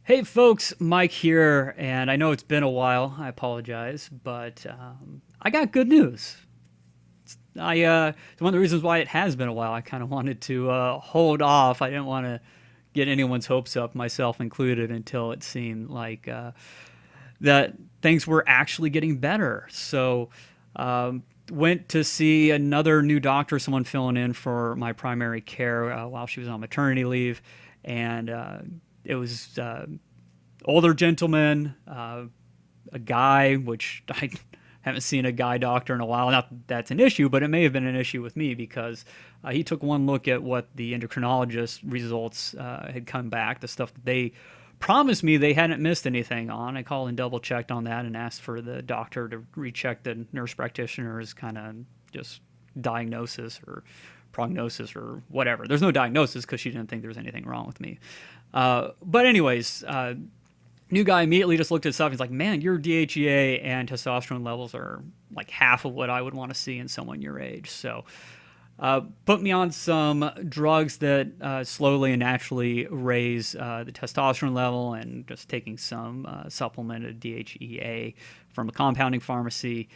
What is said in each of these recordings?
Hey folks, Mike here, and I know it's been a while. I apologize, but I got good news. It's one of the reasons why it has been a while. I kind of wanted to hold off. I didn't want to get anyone's hopes up, myself included, until it seemed like that things were actually getting better. So, went to see another new doctor, someone filling in for my primary care while she was on maternity leave, and it was older gentleman, a guy, which I haven't seen a guy doctor in a while. Not that that's an issue, but it may have been an issue with me because he took one look at what the endocrinologist results had come back, the stuff that they promised me they hadn't missed anything on. I called and double checked on that and asked for the doctor to recheck the nurse practitioner's kind of just diagnosis or prognosis or whatever. There's no diagnosis because she didn't think there was anything wrong with me. But anyways, new guy immediately just looked at stuff. He's like, "Man, your DHEA and testosterone levels are like half of what I would want to see in someone your age." So, put me on some drugs that slowly and naturally raise the testosterone level, and just taking some supplemented DHEA from a compounding pharmacy.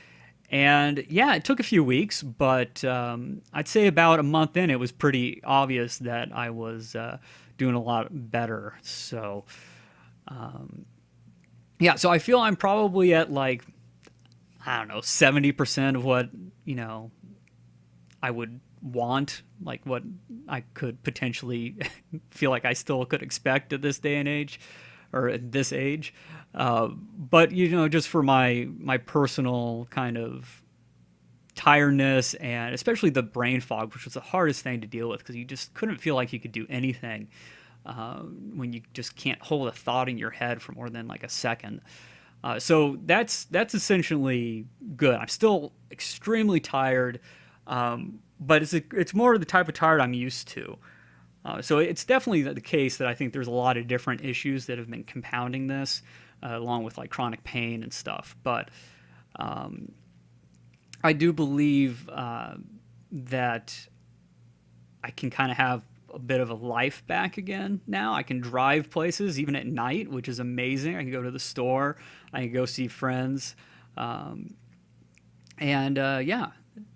And yeah, it took a few weeks, but I'd say about a month in, it was pretty obvious that I was doing a lot better. So yeah, so I feel I'm probably at like, I don't know, 70% of what, you know, I would want, like what I could potentially feel like I still could expect at this day and age or at this age. But, you know, just for my personal kind of tiredness and especially the brain fog, which was the hardest thing to deal with because you just couldn't feel like you could do anything when you just can't hold a thought in your head for more than like a second. So that's essentially good. I'm still extremely tired, but it's more of the type of tired I'm used to. So it's definitely the case that I think there's a lot of different issues that have been compounding this, along with like chronic pain and stuff. But I do believe that I can kind of have a bit of a life back again now. I can drive places even at night, which is amazing. I can go to the store, I can go see friends, um, and yeah,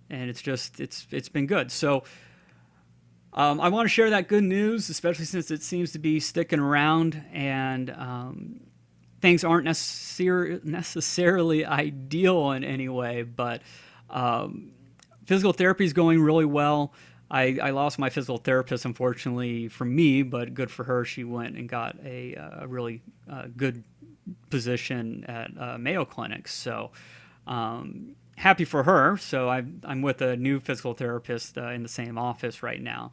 and it's been good. So I want to share that good news, especially since it seems to be sticking around and things aren't necessarily ideal in any way, but um, physical therapy is going really well. I lost my physical therapist, unfortunately for me, but good for her. She went and got a really good position at Mayo Clinic. So happy for her. So I'm with a new physical therapist in the same office right now.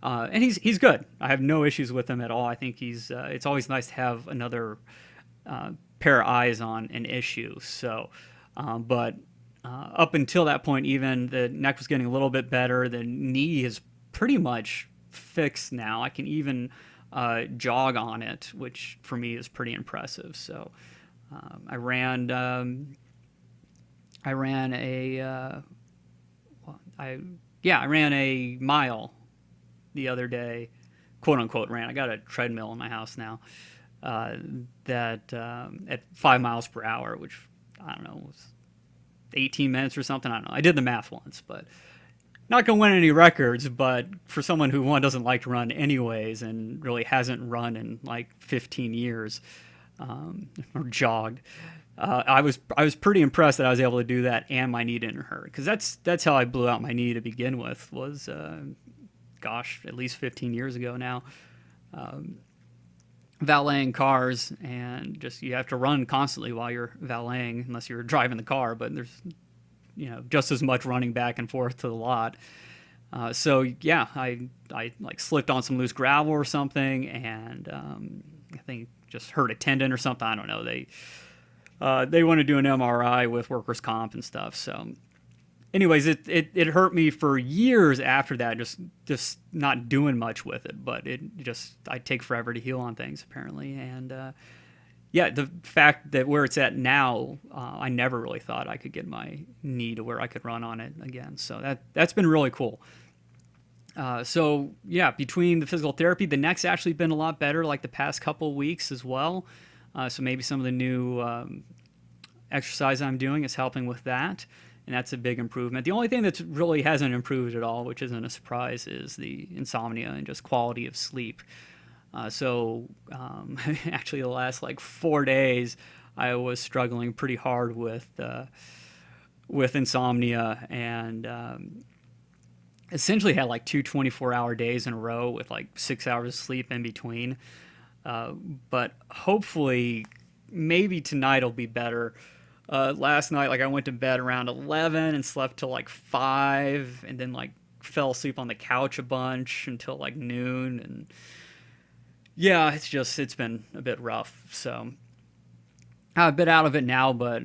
And he's good. I have no issues with him at all. I think he's. It's always nice to have another pair of eyes on an issue. So, but up until that point, even the neck was getting a little bit better. The knee is pretty much fixed now. I can even jog on it, which for me is pretty impressive. So, I ran. I ran a. I ran a mile the other day, quote unquote ran. I got a treadmill in my house now uh, that at 5 miles per hour, which I don't know was 18 minutes or something. I don't know. I did the math once, but not gonna win any records. But for someone who one doesn't like to run anyways and really hasn't run in like 15 years or jogged. I was pretty impressed that I was able to do that and my knee didn't hurt because that's how I blew out my knee to begin with was gosh, at least 15 years ago now. Um, Valeting cars and just you have to run constantly while you're valeting unless you're driving the car, but there's just as much running back and forth to the lot. So yeah, I like slipped on some loose gravel or something, and I think just hurt a tendon or something. I don't know. They want to do an MRI with workers' comp and stuff. So anyways, it hurt me for years after that, just not doing much with it. But it just I take forever to heal on things apparently, and yeah, the fact that where it's at now, I never really thought I could get my knee to where I could run on it again. So that's been really cool. So yeah, between the physical therapy, the neck's actually been a lot better, like the past couple of weeks as well. So maybe some of the new exercise I'm doing is helping with that, and that's a big improvement. The only thing that really hasn't improved at all, which isn't a surprise, is the insomnia and just quality of sleep. Actually, the last like 4 days, I was struggling pretty hard with insomnia, and essentially had like two 24-hour days in a row with like 6 hours of sleep in between. But hopefully, maybe tonight will be better. Last night, like I went to bed around 11 and slept till like 5, and then like fell asleep on the couch a bunch until like noon. And yeah, it's been a bit rough. So I'm a bit out of it now, but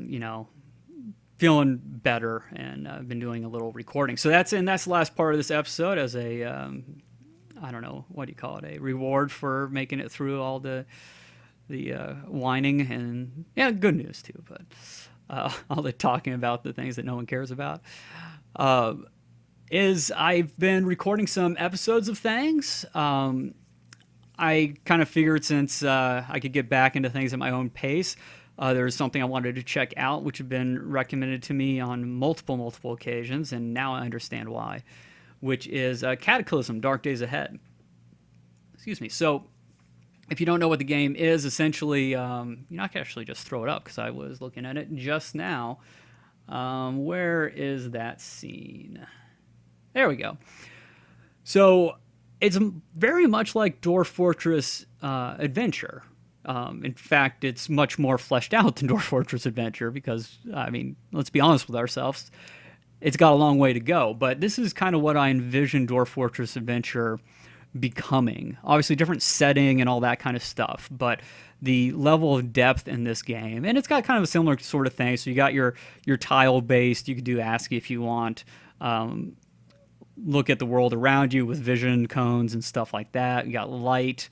feeling better, and I've been doing a little recording. So that's the last part of this episode as a I don't know, what do you call it, a reward for making it through all the whining, and yeah, good news too, but all the talking about the things that no one cares about. Is I've been recording some episodes of things. I kind of figured, since I could get back into things at my own pace, there was something I wanted to check out, which had been recommended to me on multiple occasions, and now I understand why, which is Cataclysm: Dark Days Ahead. Excuse me. So, if you don't know what the game is, essentially, I can actually just throw it up because I was looking at it just now. Where is that scene? There we go. So, it's very much like Dwarf Fortress Adventure. In fact, it's much more fleshed out than Dwarf Fortress Adventure because, I mean, let's be honest with ourselves, it's got a long way to go. But this is kind of what I envision Dwarf Fortress Adventure becoming. Obviously, different setting and all that kind of stuff, but the level of depth in this game, and it's got kind of a similar sort of thing. So you got your tile-based, you could do ASCII if you want, look at the world around you with vision cones and stuff like that. You got light.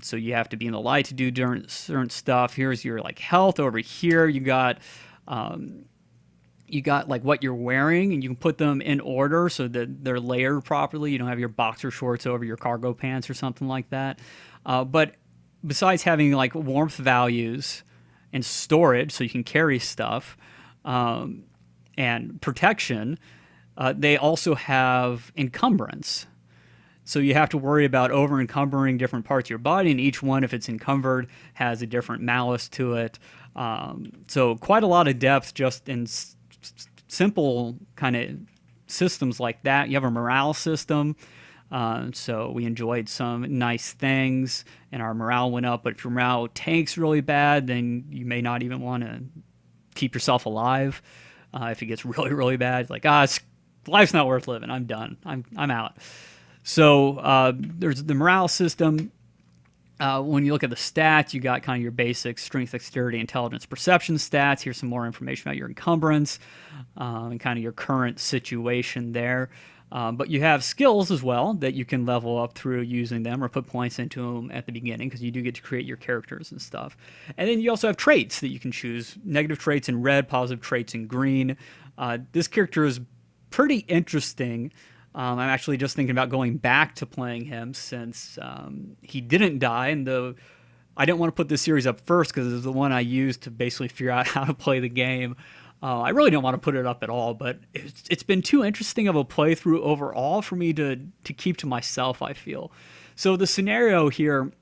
So you have to be in the light to do certain stuff. Here's your like health over here. You got like what you're wearing, and you can put them in order so that they're layered properly. You don't have your boxer shorts over your cargo pants or something like that. But besides having like warmth values and storage so you can carry stuff, and protection, they also have encumbrance. So you have to worry about over-encumbering different parts of your body, and each one, if it's encumbered, has a different malice to it. So quite a lot of depth just in simple kind of systems like that. You have a morale system. So we enjoyed some nice things, and our morale went up. But if your morale tanks really bad, then you may not even want to keep yourself alive. If it gets really, really bad, it's like, life's not worth living. I'm done. I'm out. So there's the morale system. When you look at the stats, you got kind of your basic strength, dexterity, intelligence, perception stats. Here's some more information about your encumbrance and kind of your current situation there. But you have skills as well that you can level up through using them, or put points into them at the beginning, because you do get to create your characters and stuff. And then you also have traits that you can choose. Negative traits in red, positive traits in green. This character is pretty interesting. I'm actually just thinking about going back to playing him, since he didn't die, and I didn't want to put this series up first because it was the one I used to basically figure out how to play the game. I really don't want to put it up at all, but it's been too interesting of a playthrough overall for me to keep to myself, I feel. So the scenario here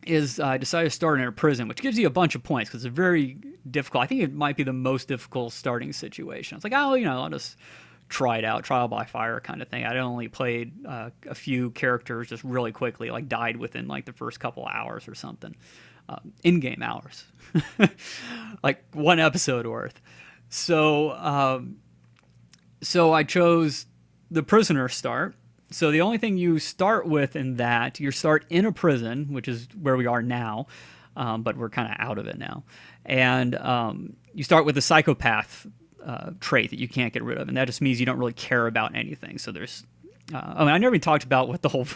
is I decided to start in a prison, which gives you a bunch of points because it's very difficult. I think it might be the most difficult starting situation. It's like, I'll just try it out, trial by fire kind of thing. I only played a few characters just really quickly, like died within like the first couple hours or something. In-game hours. Like one episode worth. So I chose the prisoner start. So the only thing you start with in that, you start in a prison, which is where we are now, but we're kind of out of it now. And you start with the psychopath trait that you can't get rid of, and that just means you don't really care about anything. So there's, I never even talked about what the whole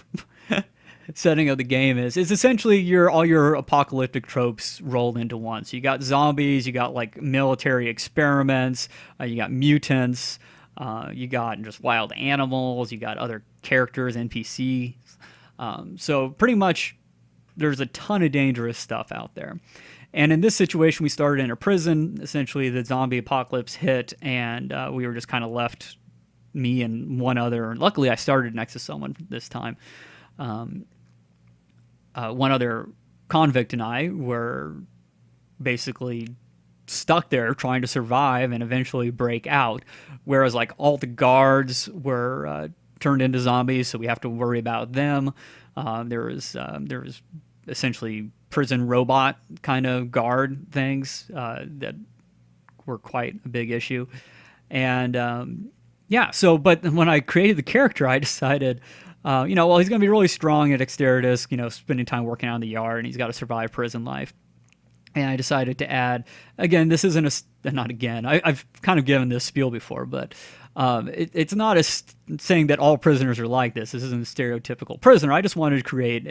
setting of the game is. It's essentially all your apocalyptic tropes rolled into one. So you got zombies, you got like military experiments, you got mutants, You got just wild animals. You got other characters, NPCs. So pretty much, there's a ton of dangerous stuff out there. And in this situation, we started in a prison. Essentially, the zombie apocalypse hit, and we were just kind of left, me and one other. Luckily, I started next to someone this time. One other convict and I were basically stuck there trying to survive and eventually break out. Whereas, like, all the guards were turned into zombies, so we have to worry about them. There was essentially prison robot kind of guard things that were quite a big issue. And yeah, so, but when I created the character, I decided, well, he's going to be really strong at Exteritus, spending time working out in the yard, and he's got to survive prison life. And I decided to add, again, this isn't not again, I've kind of given this spiel before, but it's not saying that all prisoners are like this. This isn't a stereotypical prisoner. I just wanted to create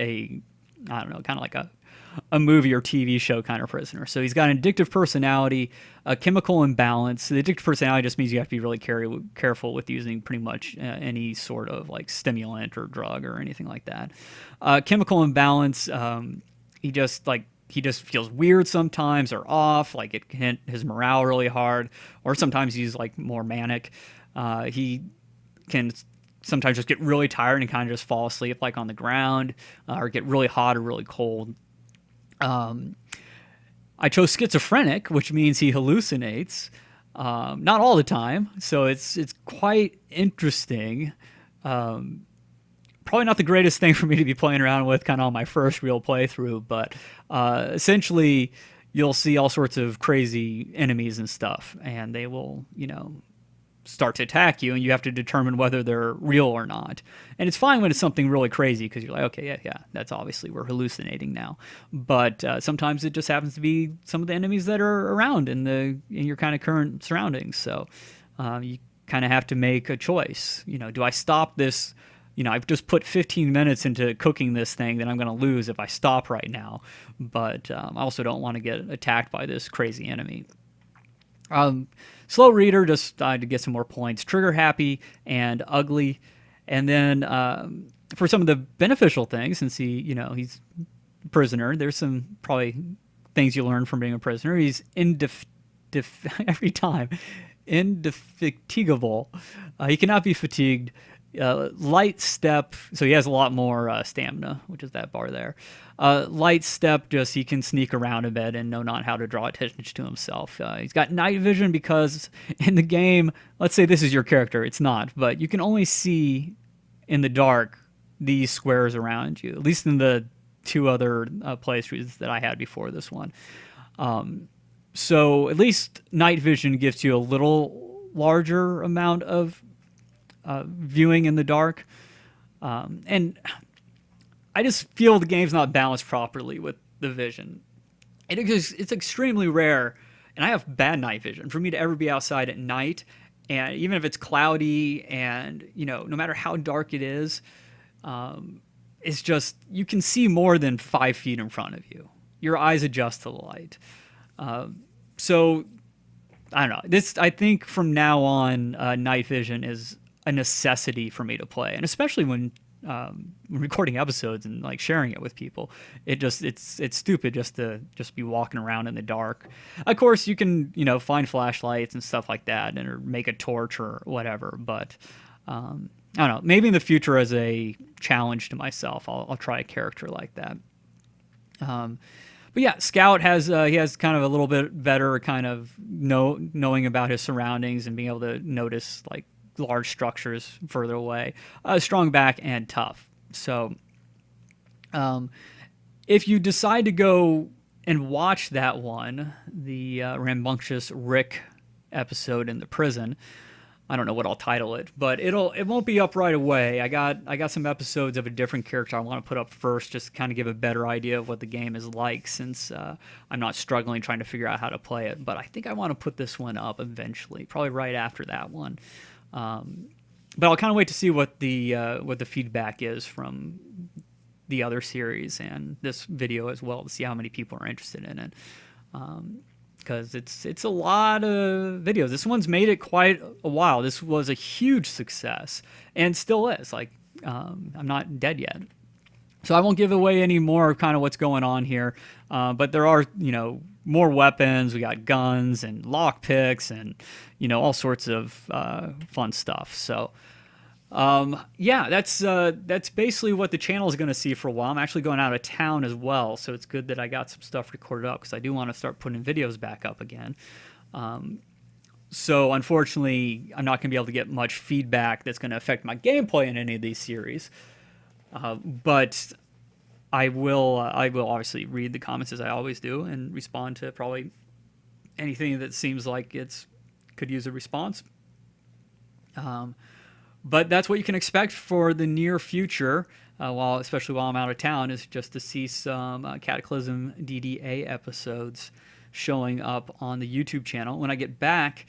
I don't know, kind of like a movie or TV show kind of prisoner. So he's got an addictive personality, a chemical imbalance. The addictive personality just means you have to be really careful with using pretty much any sort of like stimulant or drug or anything like that. Chemical imbalance, he just feels weird sometimes or off, like it can hit his morale really hard, or sometimes he's like more manic. He can sometimes just get really tired and kind of just fall asleep like on the ground, or get really hot or really cold. I chose schizophrenic, which means he hallucinates, not all the time. So it's quite interesting. Probably not the greatest thing for me to be playing around with kind of on my first real playthrough, but essentially you'll see all sorts of crazy enemies and stuff, and they will, start to attack you, and you have to determine whether they're real or not. And it's fine when it's something really crazy, because you're like, okay, yeah, that's obviously we're hallucinating now. But sometimes it just happens to be some of the enemies that are around in your kind of current surroundings. So you kind of have to make a choice. Do I stop this? I've just put 15 minutes into cooking this thing that I'm going to lose if I stop right now. But I also don't want to get attacked by this crazy enemy. Slow reader, just to get some more points. Trigger happy and ugly. And then for some of the beneficial things, since he's a prisoner, there's some probably things you learn from being a prisoner. He's every time indefatigable. He cannot be fatigued. Light step, so he has a lot more stamina, which is that bar there. Light step, just he can sneak around a bit and know not how to draw attention to himself. He's got night vision because in the game, let's say this is your character, it's not, but you can only see in the dark these squares around you, at least in the two other playthroughs that I had before this one. So at least night vision gives you a little larger amount of viewing in the dark. And I just feel the game's not balanced properly with the vision. It's extremely rare, and I have bad night vision, for me to ever be outside at night, and even if it's cloudy and, no matter how dark it is, it's just, you can see more than 5 feet in front of you. Your eyes adjust to the light. So, I don't know. I think from now on, night vision is a necessity for me to play, and especially when recording episodes and like sharing it with people, it's stupid just to be walking around in the dark. Of course, you can find flashlights and stuff like that, or make a torch or whatever. But I don't know. Maybe in the future, as a challenge to myself, I'll try a character like that. But yeah, Scout has kind of a little bit better kind of knowing about his surroundings and being able to notice like large structures further away, strong back, and tough. So if you decide to go and watch that one, the rambunctious Rick episode in the prison, I don't know what I'll title it, but it won't be up right away. I got some episodes of a different character I want to put up first, just to kind of give a better idea of what the game is like, since I'm not struggling trying to figure out how to play it. But I think I want to put this one up eventually, probably right after that one. But I'll kind of wait to see what the feedback is from the other series and this video as well, to see how many people are interested in it. because it's a lot of videos. This one's made it quite a while. This was a huge success and still is. Like, I'm not dead yet. So I won't give away any more of kind of what's going on here, but there are, more weapons. We got guns and lockpicks and, all sorts of fun stuff. So, yeah, that's basically what the channel is going to see for a while. I'm actually going out of town as well, so it's good that I got some stuff recorded up because I do want to start putting videos back up again. So unfortunately, I'm not going to be able to get much feedback that's going to affect my gameplay in any of these series. But I will obviously read the comments as I always do and respond to probably anything that seems like could use a response. But that's what you can expect for the near future, especially while I'm out of town, is just to see some Cataclysm DDA episodes showing up on the YouTube channel. When I get back,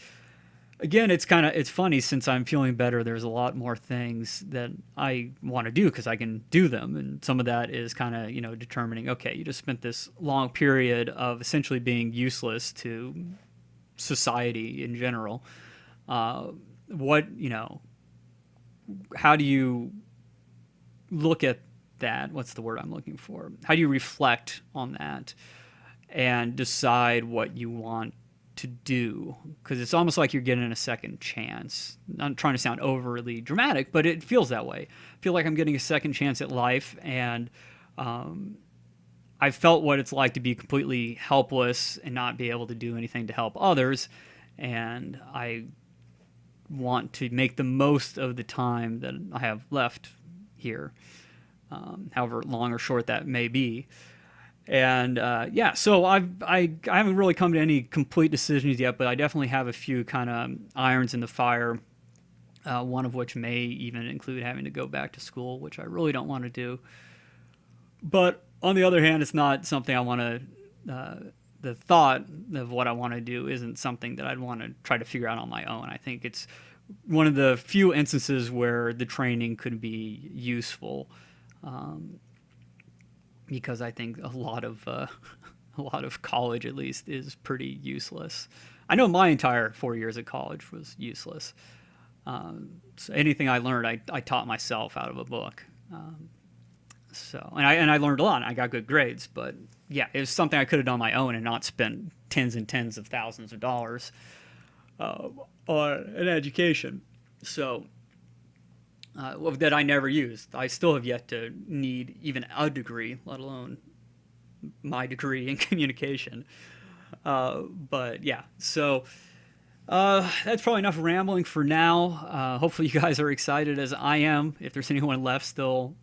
again, it's funny, since I'm feeling better, there's a lot more things that I want to do because I can do them. And some of that is kind of, determining, okay, you just spent this long period of essentially being useless to society in general. How do you look at that? What's the word I'm looking for? How do you reflect on that and decide what you want to do? Because it's almost like you're getting a second chance. I'm trying to sound overly dramatic, but it feels that way. I feel like I'm getting a second chance at life, and I felt what it's like to be completely helpless and not be able to do anything to help others, and I want to make the most of the time that I have left here, however long or short that may be. And so I haven't really come to any complete decisions yet, but I definitely have a few kind of irons in the fire, one of which may even include having to go back to school, which I really don't want to do. But on the other hand, it's not something I want to, the thought of what I want to do isn't something that I'd want to try to figure out on my own. I think it's one of the few instances where the training could be useful, because I think a lot of college, at least, is pretty useless. I know my entire 4 years at college was useless. So anything I learned, I taught myself out of a book. And I learned a lot, and I got good grades, but yeah, it was something I could have done on my own and not spent tens and tens of thousands of dollars on an education. So that I never used. I still have yet to need even a degree, let alone my degree in communication. But yeah, so that's probably enough rambling for now. Hopefully you guys are excited as I am. If there's anyone left still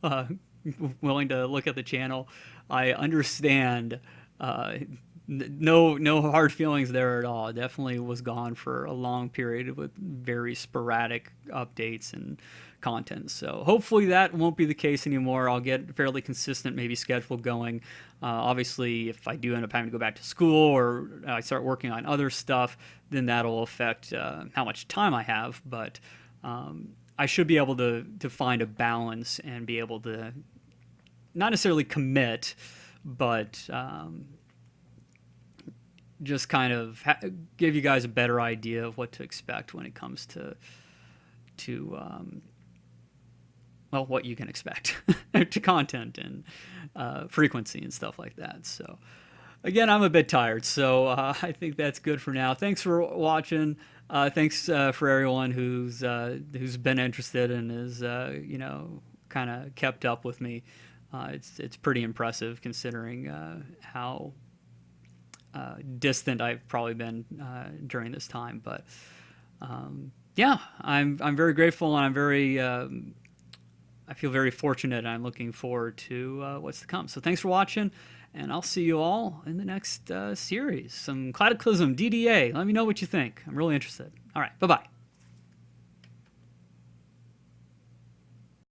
willing to look at the channel, I understand. No hard feelings there at all. It definitely was gone for a long period with very sporadic updates and content. So hopefully that won't be the case anymore. I'll get fairly consistent, maybe schedule going. Obviously, if I do end up having to go back to school or I start working on other stuff, then that'll affect how much time I have. But I should be able to find a balance and be able to not necessarily commit, but just kind of give you guys a better idea of what to expect when it comes to what you can expect to content and frequency and stuff like that. So again, I'm a bit tired, so I think that's good for now. Thanks for watching. Thanks for everyone who's been interested and is kind of kept up with me. It's pretty impressive considering how distant I've probably been during this time. But yeah, I'm very grateful, and I'm very I feel very fortunate, and I'm looking forward to what's to come. So thanks for watching, and I'll see you all in the next series. Some Cataclysm DDA. Let me know what you think. I'm really interested. All right, bye-bye.